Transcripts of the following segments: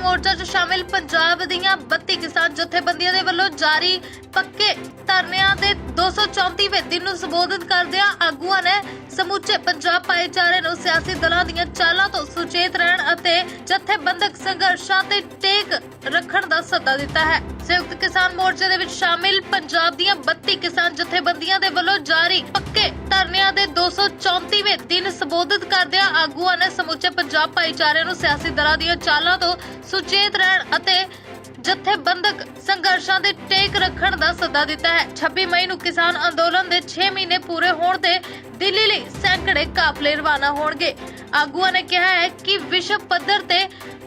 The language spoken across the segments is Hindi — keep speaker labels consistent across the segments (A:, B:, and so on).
A: मोर्चा 'ਚ शामिल पंजाब दीयां 32 किसान जथेबंदियां दे वल्लों जारी पक्के धरनिਆਂ ਦੇ 234वें दिन ਨੂੰ ਸੰਬੋਧਿਤ ਕਰਦਿਆਂ ਆਗੂਆਂ ਨੇ ਸਮੁੱਚੇ ਪੰਜਾਬ ਭਾਈਚਾਰੇ ਨੂੰ ਸਿਆਸੀ ਦਲਾਂ ਦੀਆਂ ਚਾਲਾਂ ਤੋਂ ਸੁਚੇਤ ਰਹਿਣ ਅਤੇ ਜਥੇਬੰਦਕ ਸੰਘਰਸ਼ਾਂ ਤੇ ਟੇਕ ਰੱਖਣ ਦਾ ਸੱਦਾ ਦਿੱਤਾ ਹੈ। ਸੰਯੁਕਤ ਕਿਸਾਨ ਮੋਰਚੇ ਦੇ ਵਿੱਚ ਸ਼ਾਮਿਲ ਪੰਜਾਬ ਦੀਆਂ 32 ਕਿਸਾਨ ਜਥੇਬੰਦੀਆਂ ਦੇ ਵੱਲੋਂ ਜਾਰੀ ਪੱਕੇ ਧਰਨਿਆਂ ਦੇ 234वें ਦਿਨ ਸੰਬੋਧਿਤ ਕਰਦਿਆਂ ਆਗੂਆਂ ਨੇ ਸਮੁੱਚੇ ਪੰਜਾਬ ਭਾਈਚਾਰੇ ਨੂੰ ਸਿਆਸੀ ਦਲਾਂ ਦੀਆਂ ਚਾਲਾਂ ਤੋਂ ਸੁਚੇਤ ਰਹਿਣ ਅਤੇ ਜਥੇਬੰਦਕ ਸੰਘਰਸ਼ਾਂ ਦੇ ਟੇਕ ਰੱਖਣ ਦਾ ਸੱਦਾ ਦਿੱਤਾ ਹੈ। 26 ਮਈ ਨੂੰ ਕਿਸਾਨ ਅੰਦੋਲਨ ਦੇ 6 ਮਹੀਨੇ ਪੂਰੇ ਹੋਣ ਤੇ ਦਿੱਲੀ ਲਈ ਸੈਂਕੜੇ ਕਾਫਲੇ ਰਵਾਨਾ ਹੋਣਗੇ। ਆਗੂਆਂ ਨੇ ਕਿਹਾ ਹੈ ਕਿ ਵਿਸ਼ਵ ਪੱਧਰ ਤੇ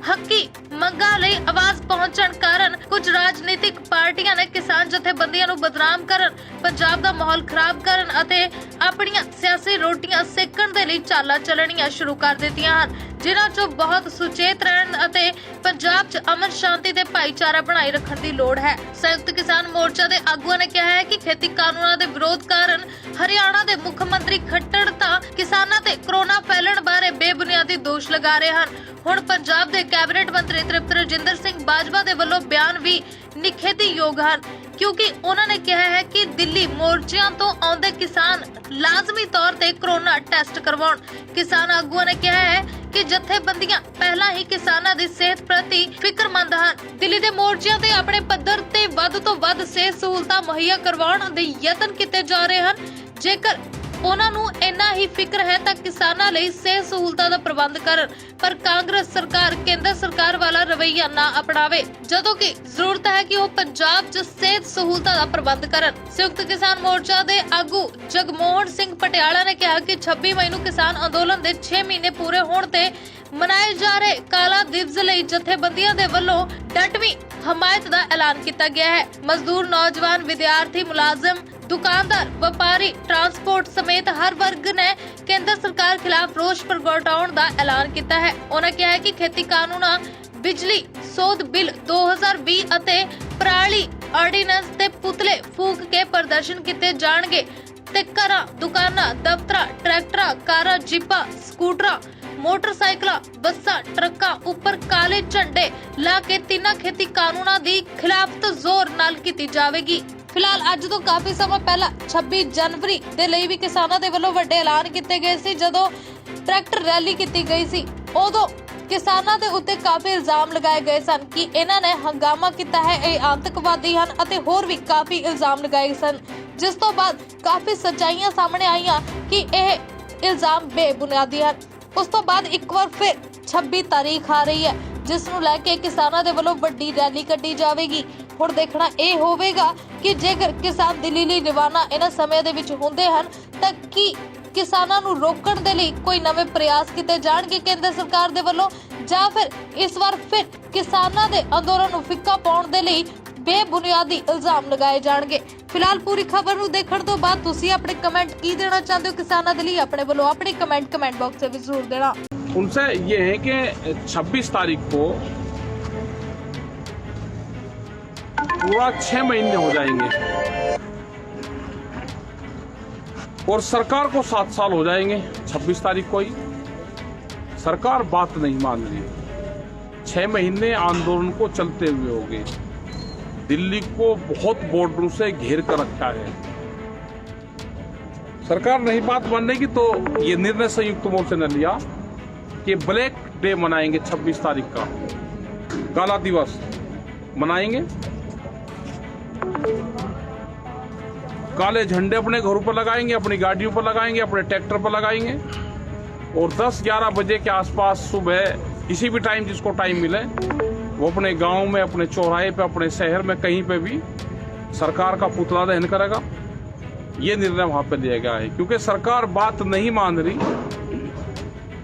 A: ਹੱਕੀ ਮੰਗਾਂ ਲਈ ਆਵਾਜ਼ ਪਹੁੰਚਣ ਕਾਰਨ ਕੁਝ ਰਾਜਨੀਤਿਕ ਪਾਰਟੀਆਂ ਨੇ ਕਿਸਾਨ ਜਥੇਬੰਦੀਆਂ ਨੂੰ ਬਦਨਾਮ ਕਰਨ, ਪੰਜਾਬ ਦਾ ਮਾਹੌਲ ਖਰਾਬ ਕਰਨ ਅਤੇ ਆਪਣੀਆਂ ਸਿਆਸੀ ਰੋਟੀਆਂ ਸੇਕਣ ਦੇ ਲਈ ਚਾਲਾਂ ਚੱਲਣੀਆਂ ਸ਼ੁਰੂ ਕਰ ਦਿੱਤੀਆਂ ਹਨ, ਜਿਨ੍ਹਾਂ 'ਚੋਂ ਬਹੁਤ ਸੁਚੇਤ ਰਹਿਣ ਅਤੇ ਪੰਜਾਬ 'ਚ ਅਮਨ ਸ਼ਾਂਤੀ ਤੇ ਭਾਈਚਾਰਾ ਬਣਾਈ ਰੱਖਣ ਦੀ ਲੋੜ ਹੈ। ਸੰਯੁਕਤ ਕਿਸਾਨ ਮੋਰਚਾ ਦੇ ਆਗੂਆਂ ਨੇ ਕਿਹਾ ਹੈ ਕਿ ਖੇਤੀ ਕਾਨੂੰਨਾਂ ਦੇ ਵਿਰੋਧ ਕਾਰਨ ਹਰਿਆਣਾ ਦੇ ਮੁੱਖ ਮੰਤਰੀ ਖੱਟੜ ਤਾਂ ਕਿਸਾਨਾਂ ਤੇ ਕਰੋਨਾ ਫੈਲਣ ਬਾਰੇ ਬੇਬੁਨਿਆਦੀ ਦੋਸ਼ ਲਗਾ ਰਹੇ ਹਨ। ਹੁਣ ਪੰਜਾਬ ਦੇ ਕੈਬਨਿਟ ਮੰਤਰੀ ਤ੍ਰਿਪਤ ਰਜਿੰਦਰ ਸਿੰਘ ਬਾਜਵਾ ਦੇ ਵੱਲੋਂ ਬਿਆਨ ਵੀ ਨਿਖੇਧੀਯੋਗ ਹਨ, ਕਿਉਂਕਿ ਉਹਨਾਂ ਨੇ ਕਿਹਾ ਹੈ ਕਿ ਦਿੱਲੀ ਮੋਰਚਿਆਂ ਤੋਂ ਆਉਂਦੇ ਕਿਸਾਨ ਲਾਜ਼ਮੀ ਤੌਰ ਤੇ ਕਰੋਨਾ ਟੈਸਟ ਕਰਵਾਉਣ। ਕਿਸਾਨ ਆਗੂਆਂ ਨੇ ਕਿਹਾ ਹੈ ਕਿ ਜਥੇਬੰਦੀਆਂ ਪਹਿਲਾਂ ਹੀ ਕਿਸਾਨਾਂ ਦੀ ਸਿਹਤ ਪ੍ਰਤੀ ਫਿਕਰਮੰਦ ਹਨ। ਦਿੱਲੀ ਦੇ ਮੋਰਚਿਆਂ ਤੇ ਆਪਣੇ ਪੱਧਰ ਤੇ ਵੱਧ ਤੋਂ ਵੱਧ ਸਿਹਤ ਸਹੂਲਤਾਂ ਮੁਹੱਈਆ ਕਰਵਾਉਣ ਦੇ ਯਤਨ ਕੀਤੇ ਜਾ ਰਹੇ ਹਨ। ਜੇਕਰ ਉਹਨਾਂ ਨੂੰ ਇੰਨਾ ਹੀ ਫਿਕਰ ਹੈ ਤਾਂ ਕਿਸਾਨਾਂ ਲਈ ਸਿਹਤ ਸਹੂਲਤਾਂ ਦਾ ਪ੍ਰਬੰਧ ਕਰਨ, ਪਰ ਕਾਂਗਰਸ ਸਰਕਾਰ ਕੇਂਦਰ ਸਰਕਾਰ ਵਾਲਾ ਰਵੱਈਆ ਨਾ ਅਪਣਾਵੇ, ਜਦੋਂ ਕਿ ਜ਼ਰੂਰਤ ਹੈ ਕਿ ਉਹ ਪੰਜਾਬ 'ਚ ਸਿਹਤ ਸਹੂਲਤਾਂ ਦਾ ਪ੍ਰਬੰਧ ਕਰਨ। ਸੰਯੁਕਤ ਕਿਸਾਨ ਮੋਰਚਾ ਦੇ ਆਗੂ ਜਗਮੋਹਨ ਸਿੰਘ ਪਟਿਆਲਾ ਨੇ ਕਿਹਾ ਕਿ 26 ਮਈ ਨੂੰ ਕਿਸਾਨ ਅੰਦੋਲਨ ਦੇ 6 ਮਹੀਨੇ ਪੂਰੇ ਹੋਣ ਤੇ ਮਨਾਏ ਜਾ ਰਹੇ ਕਾਲਾ ਦਿਵਸ ਲਈ ਜਥੇਬੰਦੀਆਂ ਦੇ ਵੱਲੋਂ ਡਟਵੀਂ ਹਮਾਇਤ ਦਾ ਐਲਾਨ ਕੀਤਾ ਗਿਆ ਹੈ। ਮਜ਼ਦੂਰ, ਨੌਜਵਾਨ, ਵਿਦਿਆਰਥੀ, ਮੁਲਾਜ਼ਮ, दुकानदार, व्यापारी, ट्रांसपोर्ट समेत हर वर्ग ने केंद्र सरकार खिलाफ रोष प्रगटाउण दा ऐलान किया है। उन्होंने कहा है कि खेती कानूना, बिजली सोध बिल 2020 ਅਤੇ पराली ऑर्डीनेंस ते पुतले फूक के प्रदर्शन किए जाएंगे ते घरां, दुकानां, दफ्तरां, ट्रैक्टरां, कारां, जीपां, स्कूटरां, मोटरसाइकिल, बसां, ट्रकां उपर काले झंडे ला के तिन्हां खेती कानूनां दी खिलाफत जोर नाल कीती जावेगी। फिलहाल अज तो काफी समय पहला 26 जनवरी ਦੇ ਲਈ ਵੀ ਕਿਸਾਨਾਂ ਦੇ ਵੱਲੋਂ ਵੱਡੇ ਐਲਾਨ ਕੀਤੇ ਗਏ ਸੀ। ਜਦੋਂ ਟਰੈਕਟਰ ਰੈਲੀ ਕੀਤੀ ਗਈ ਸੀ ਉਦੋਂ ਕਿਸਾਨਾਂ ਦੇ ਉੱਤੇ ਕਾਫੀ ਇਲਜ਼ਾਮ ਲਗਾਏ ਗਏ ਸਨ ਕਿ ਇਹਨਾਂ ਨੇ ਹੰਗਾਮਾ ਕੀਤਾ ਹੈ, ਇਹ ਆਤੰਕਵਾਦੀ ਹਨ ਅਤੇ ਹੋਰ ਵੀ ਕਾਫੀ ਇਲਜ਼ਾਮ ਲਗਾਏ ਸਨ, ਜਿਸ ਤੋਂ ਬਾਅਦ ਕਾਫੀ ਸੱਚਾਈਆਂ ਸਾਹਮਣੇ ਆਈਆਂ ਕਿ ਇਹ ਇਲਜ਼ਾਮ ਬੇਬੁਨਿਆਦੀ ਹਨ। ਉਸ ਤੋਂ ਬਾਅਦ ਇੱਕ ਵਾਰ ਫਿਰ 26 ਤਾਰੀਖ ਆ ਰਹੀ ਹੈ, ਜਿਸ ਨੂੰ ਲੈ ਕੇ ਕਿਸਾਨਾਂ ਦੇ ਵੱਲੋਂ ਵੱਡੀ ਰੈਲੀ ਕੱਢੀ ਜਾਵੇਗੀ। ਹੁਣ ਦੇਖਣਾ ਇਹ ਹੋਵੇਗਾ ਕਿ ਜੇਕਰ ਕਿਸਾਨ ਦਿੱਲੀ ਲਈ ਰਵਾਨਾ ਇਹਨਾਂ ਸਮੇਂ ਦੇ ਵਿੱਚ ਹੁੰਦੇ ਹਨ ਤਾਂ ਕੀ ਕਿਸਾਨਾਂ ਨੂੰ ਰੋਕਣ ਦੇ ਲਈ ਕੋਈ ਨਵੇਂ ਪ੍ਰਯਾਸ ਕੀਤੇ ਜਾਣਗੇ ਕੇਂਦਰ ਸਰਕਾਰ ਦੇ ਵੱਲੋਂ, ਜਾਂ ਫਿਰ ਇਸ ਵਾਰ ਫਿਰ ਕਿਸਾਨਾਂ ਦੇ ਅੰਦੋਲਨ ਨੂੰ ਫਿੱਕਾ ਪਾਉਣ ਦੇ ਲਈ ਬੇਬੁਨਿਆਦੀ ਇਲਜ਼ਾਮ ਲਗਾਏ ਜਾਣਗੇ। ਫਿਲਹਾਲ ਪੂਰੀ ਖਬਰ ਨੂੰ ਦੇਖਣ ਤੋਂ ਬਾਅਦ ਤੁਸੀਂ ਆਪਣੇ ਕਮੈਂਟ ਕੀ ਦੇਣਾ ਚਾਹੁੰਦੇ ਹੋ ਕਿਸਾਨਾਂ ਦੇ ਲਈ, ਆਪਣੇ ਵੱਲੋਂ ਆਪਣੇ ਕਮੈਂਟ ਬਾਕਸ ਵਿੱਚ ਜ਼ਰੂਰ ਦੇਣਾ।
B: उनसे ये है कि 26 तारीख को पूरा 6 महीने हो जाएंगे और सरकार को 7 साल हो जाएंगे। 26 तारीख को ही सरकार बात नहीं मान रही। 6 महीने आंदोलन को चलते हुए हो गए। दिल्ली को बहुत बॉर्डरों से घेर कर रखा है। सरकार नहीं बात मानने की तो ये निर्णय संयुक्त मोर्चे ने लिया कि ब्लैक डे मनाएंगे। 26 तारीख का काला दिवस मनाएंगे। काले झंडे अपने घरों पर लगाएंगे, अपनी गाड़ियों पर लगाएंगे, अपने ट्रैक्टर पर लगाएंगे और 10-11 बजे के आसपास सुबह किसी भी टाइम जिसको टाइम मिले वो अपने गांव में, अपने चौराहे पे, अपने शहर में कहीं पे भी सरकार का पुतला दहन करेगा। ये निर्णय वहां पर लिया गया है क्योंकि सरकार बात नहीं मान रही।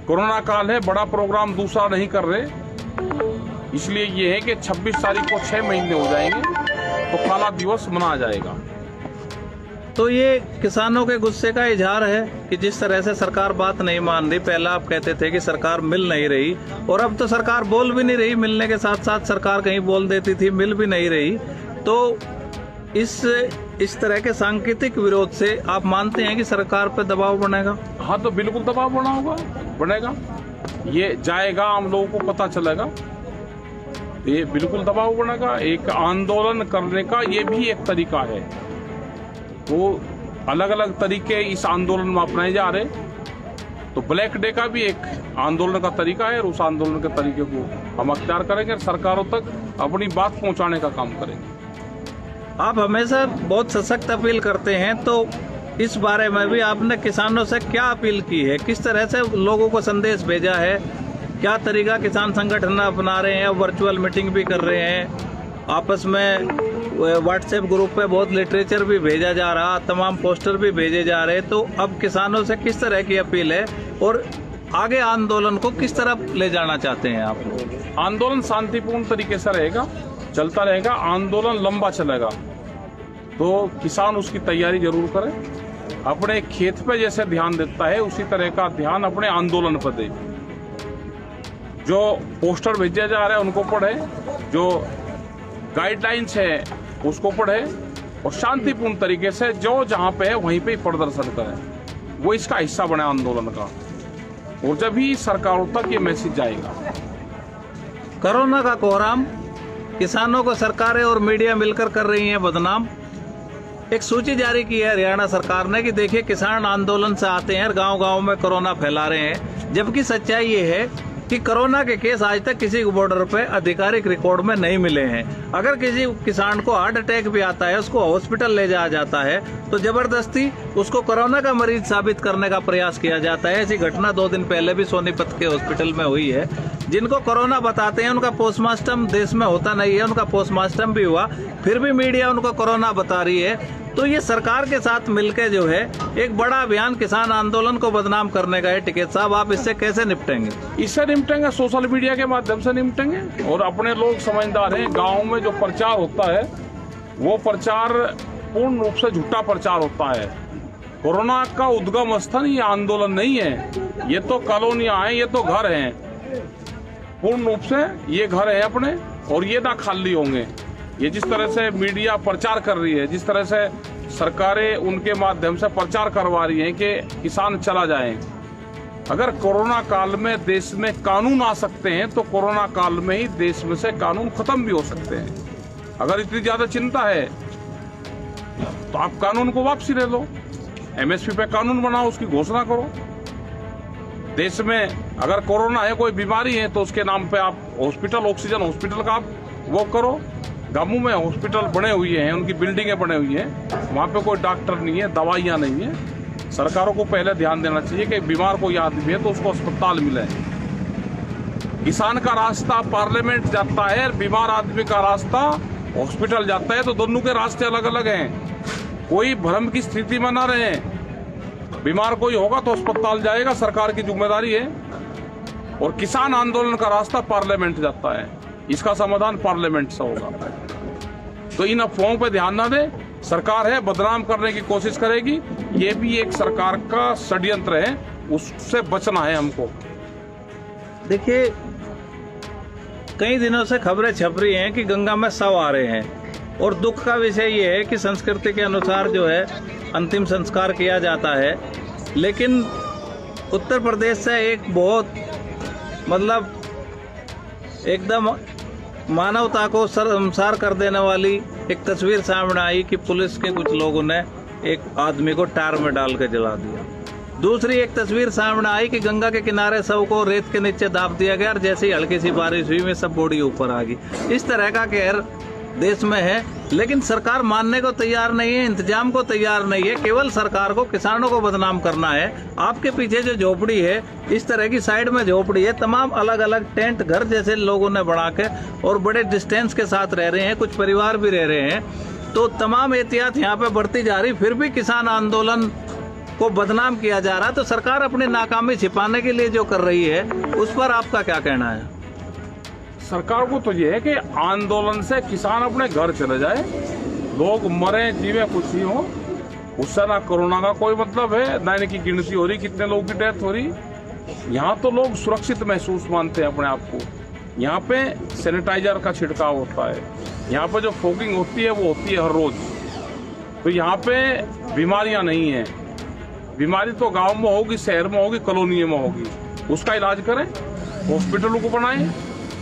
B: कोरोना काल है, बड़ा प्रोग्राम दूसरा नहीं कर रहे, इसलिए ये है कि 26 तारीख को 6 महीने हो जाएंगे तो काला दिवस मनाया जाएगा।
C: तो ये किसानों के गुस्से का इजहार है कि जिस तरह से सरकार बात नहीं मान रही। पहला आप कहते थे कि सरकार मिल नहीं रही और अब तो सरकार बोल भी नहीं रही, मिलने के साथ साथ सरकार कहीं बोल देती थी, मिल भी नहीं रही। तो इस तरह के सांकेतिक विरोध से आप मानते हैं कि सरकार पर दबाव बनेगा?
B: हाँ, तो बिल्कुल दबाव बनेगा। ये जाएगा, आम लोगों को पता चलेगा ये बिल्कुल दबाव बनेगा। एक आंदोलन करने का ये भी एक तरीका है। वो अलग अलग तरीके इस आंदोलन में अपनाए जा रहे। तो ब्लैक डे का भी एक आंदोलन का तरीका है और उस आंदोलन के तरीके को हम अख्तियार करेंगे और सरकारों तक अपनी बात पहुंचाने का काम करेंगे।
C: आप हमेशा बहुत सशक्त अपील करते हैं, तो इस बारे में भी आपने किसानों से क्या अपील की है? किस तरह से लोगों को संदेश भेजा है? क्या तरीका किसान संगठन अपना रहे हैं? वर्चुअल मीटिंग भी कर रहे हैं, आपस में व्हाट्सएप ग्रुप पे बहुत लिटरेचर भी भेजा जा रहा, तमाम पोस्टर भी भेजे जा रहे। तो अब किसानों से किस तरह की अपील है और आगे आंदोलन को किस तरफ ले जाना चाहते हैं आप लोग?
B: आंदोलन शांतिपूर्ण तरीके से रहेगा, चलता रहेगा। आंदोलन लंबा चलेगा तो किसान उसकी तैयारी जरूर करे। अपने खेत पे जैसे ध्यान देता है उसी तरह का ध्यान अपने आंदोलन पर दे। जो पोस्टर भेजे जा रहे हैं उनको पढ़े, जो गाइडलाइंस है उसको पढ़े और शांतिपूर्ण तरीके से जो जहां पे है वहीं पे ही प्रदर्शन करे। वो इसका हिस्सा बने आंदोलन का, और जब ही सरकारों तक ये मैसेज जाएगा।
C: कोरोना का कोहराम किसानों को सरकारें और मीडिया मिलकर कर रही हैं बदनाम। एक सूची जारी की है हरियाणा सरकार ने कि देखिए किसान आंदोलन से आते हैं और गांव-गांव में कोरोना फैला रहे हैं, जबकि सच्चाई ये है कि कोरोना के केस आज तक किसी बॉर्डर पे आधिकारिक रिकॉर्ड में नहीं मिले हैं। अगर किसी किसान को हार्ट अटैक भी आता है, उसको हॉस्पिटल ले जाया जाता है तो जबरदस्ती उसको कोरोना का मरीज साबित करने का प्रयास किया जाता है। ऐसी घटना 2 दिन पहले भी सोनीपत के हॉस्पिटल में हुई है। जिनको कोरोना बताते हैं उनका पोस्टमार्टम देश में होता नहीं है, उनका पोस्टमार्टम भी हुआ, फिर भी मीडिया उनको कोरोना बता रही है। तो ये सरकार के साथ मिलकर जो है एक बड़ा अभियान किसान आंदोलन को बदनाम करने का है। टिकैत साहब, आप इससे कैसे निपटेंगे?
B: इससे निपटेंगे सोशल मीडिया के माध्यम से निपटेंगे, और अपने लोग समझदार हैं। गाँव में जो प्रचार होता है वो प्रचार पूर्ण रूप से झूठा प्रचार होता है। कोरोना का उद्गम स्थल ये आंदोलन नहीं है, ये तो कॉलोनियां हैं, ये तो घर हैं। पूर्ण रूप से ये घर है अपने, और ये ना खाली होंगे। ये जिस तरह से मीडिया प्रचार कर रही है, जिस तरह से सरकारें उनके माध्यम से प्रचार करवा रही हैं कि किसान चला जाए। अगर कोरोना काल में देश में कानून आ सकते हैं तो कोरोना काल में ही देश में से कानून खत्म भी हो सकते हैं। अगर इतनी ज्यादा चिंता है तो आप कानून को वापसी ले लो, एमएसपी पे कानून बनाओ, उसकी घोषणा करो। देश में अगर कोरोना है, कोई बीमारी है, तो उसके नाम पे आप हॉस्पिटल, ऑक्सीजन हॉस्पिटल का आप वो करो। गांवों में हॉस्पिटल बने हुए हैं, उनकी बिल्डिंगें बने हुई हैं, वहाँ पे कोई डॉक्टर नहीं है, दवाइयाँ नहीं है। सरकारों को पहले ध्यान देना चाहिए कि बीमार कोई आदमी है तो उसको अस्पताल मिले। किसान का रास्ता पार्लियामेंट जाता है, बीमार आदमी का रास्ता हॉस्पिटल जाता है, तो दोनों के रास्ते अलग अलग हैं। कोई भ्रम की स्थिति में ना रहे। बीमार कोई होगा तो अस्पताल जाएगा, सरकार की जिम्मेदारी है। और किसान आंदोलन का रास्ता पार्लियामेंट जाता है, इसका समाधान पार्लियामेंट से होगा। तो इन अफवाहों पर ध्यान ना दे। सरकार है, बदनाम करने की कोशिश करेगी, ये भी एक सरकार का षड्यंत्र है, उससे बचना है हमको।
C: देखिए, कई दिनों से खबरें छप रही हैं कि गंगा में शव आ रहे हैं, और दुख का विषय ये है कि संस्कृति के अनुसार जो है अंतिम संस्कार किया जाता है। लेकिन उत्तर प्रदेश से एक बहुत मतलब एकदम मानवता को शर्मसार कर देने वाली एक तस्वीर सामने आई कि पुलिस के कुछ लोगों ने एक आदमी को टायर में डाल के जला दिया। दूसरी एक तस्वीर सामने आई कि गंगा के किनारे शव को रेत के नीचे दाब दिया गया, और जैसे ही हल्की सी बारिश हुई में सब बॉडी ऊपर आ गई। इस तरह का कहर देश में है, लेकिन सरकार मानने को तैयार नहीं है, इंतजाम को तैयार नहीं है। केवल सरकार को किसानों को बदनाम करना है। आपके पीछे जो झोपड़ी है, इस तरह की साइड में झोपड़ी है, तमाम अलग अलग टेंट घर जैसे लोगों ने बना के और बड़े डिस्टेंस के साथ रह रहे हैं, कुछ परिवार भी रह रहे हैं। तो तमाम एहतियात यहाँ पे बढ़ती जा रही, फिर भी किसान आंदोलन को बदनाम किया जा रहा। तो सरकार अपनी नाकामी छिपाने के लिए जो कर रही है, उस पर आपका क्या कहना है?
B: सरकार को तो ये है कि आंदोलन से किसान अपने घर चले जाए, लोग मरे जीवे कुछ ही हो, उससे ना कोरोना का कोई मतलब है, ना इनकी गिनती हो रही कितने लोगों की डेथ हो रही। यहाँ तो लोग सुरक्षित महसूस मानते हैं अपने आप को। यहाँ पे सैनिटाइजर का छिड़काव होता है, यहाँ पे जो फॉगिंग होती है वो होती है हर रोज। तो यहाँ पे बीमारियाँ नहीं है। बीमारी तो गांव में होगी, शहर में होगी, कॉलोनी में होगी। उसका इलाज करें, हॉस्पिटलों को बनाएं,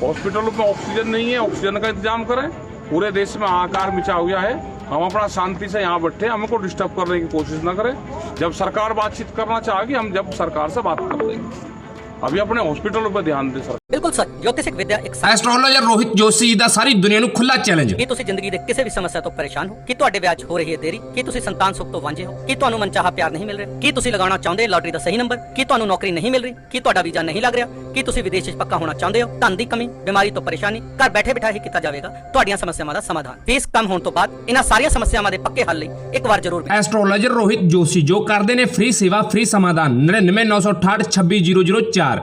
B: हॉस्पिटलों में ऑक्सीजन नहीं है, ऑक्सीजन का इंतजाम करें। पूरे देश में हाहाकार मचा हुआ है, हम अपना शांति से यहाँ बैठे, हमको डिस्टर्ब करने की कोशिश न करें। जब सरकार बातचीत करना चाहेगी हम जब सरकार से बात कर लेंगे। अभी अपने हॉस्पिटलों पर ध्यान दें सर।
D: बिल्कुल सर, ज्योतिषिक विद्या एक
E: ਐਸਟ੍ਰੋਲੋਜਰ ਰੋਹਿਤ ਜੋਸ਼ੀ ਜੀ ਦਾ ਸਾਰੀ ਦੁਨੀਆ ਨੂੰ ਖੁੱਲਾ ਚੈਲੰਜ।
D: ਕੀ ਤੁਸੀਂ ਜ਼ਿੰਦਗੀ ਦੇ ਕਿਸੇ ਵੀ ਸਮੱਸਿਆ ਤੋਂ ਪਰੇਸ਼ਾਨ ਹੋ? ਕੀ ਤੁਹਾਡੇ ਵਿਆਹ 'ਚ ਹੋ ਰਹੀ ਹੈ ਦੇਰੀ? ਕੀ ਤੁਸੀਂ ਸੰਤਾਨ ਸੁੱਖ ਤੋਂ ਵਾਂਝੇ ਹੋ? ਕੀ ਤੁਹਾਨੂੰ ਮਨਚਾਹਾ ਪਿਆਰ ਨਹੀਂ ਮਿਲ ਰਿਹਾ? ਕੀ ਤੁਸੀਂ ਲਗਾਉਣਾ ਚਾਹੁੰਦੇ ਲਾਟਰੀ ਦਾ ਸਹੀ ਨੰਬਰ? ਕੀ ਤੁਹਾਨੂੰ ਨੌਕਰੀ ਨਹੀਂ ਮਿਲ ਰਹੀ? ਕੀ ਤੁਹਾਡਾ ਵੀਜ਼ਾ ਨਹੀਂ ਲੱਗ ਰਿਹਾ? ਕੀ ਤੁਸੀਂ ਵਿਦੇਸ਼ 'ਚ ਪੱਕਾ ਹੋਣਾ ਚਾਹੁੰਦੇ ਹੋ? ਧਨ ਦੀ ਕਮੀ, ਬਿਮਾਰੀ ਤੋਂ ਪਰੇਸ਼ਾਨੀ, ਘਰ ਬੈਠੇ ਬਿਠਾਏ ਹੀ ਕੀਤਾ ਜਾਵੇਗਾ ਤੁਹਾਡੀਆਂ ਸਮੱਸਿਆਵਾਂ ਦਾ ਸਮਾਧਾਨ। ਫੀਸ ਕਮ ਹੋਣ ਤੋਂ ਬਾਅਦ ਇਹਨਾਂ ਸਾਰੀਆਂ ਸਮੱਸਿਆਵਾਂ ਦੇ ਪੱਕੇ ਹੱਲ ਲਈ ਇੱਕ ਵਾਰ ਜ਼ਰੂਰ
E: ਐਸਟ੍ਰੋਲੋਜਰ ਰੋਹਿਤ ਜੋਸ਼ੀ ਜੋ ਕਰਦੇ ਨੇ ਫ੍ਰੀ ਸੇਵਾ ਫ੍ਰੀ ਸਮਾਧਾਨ 99 968 26 004।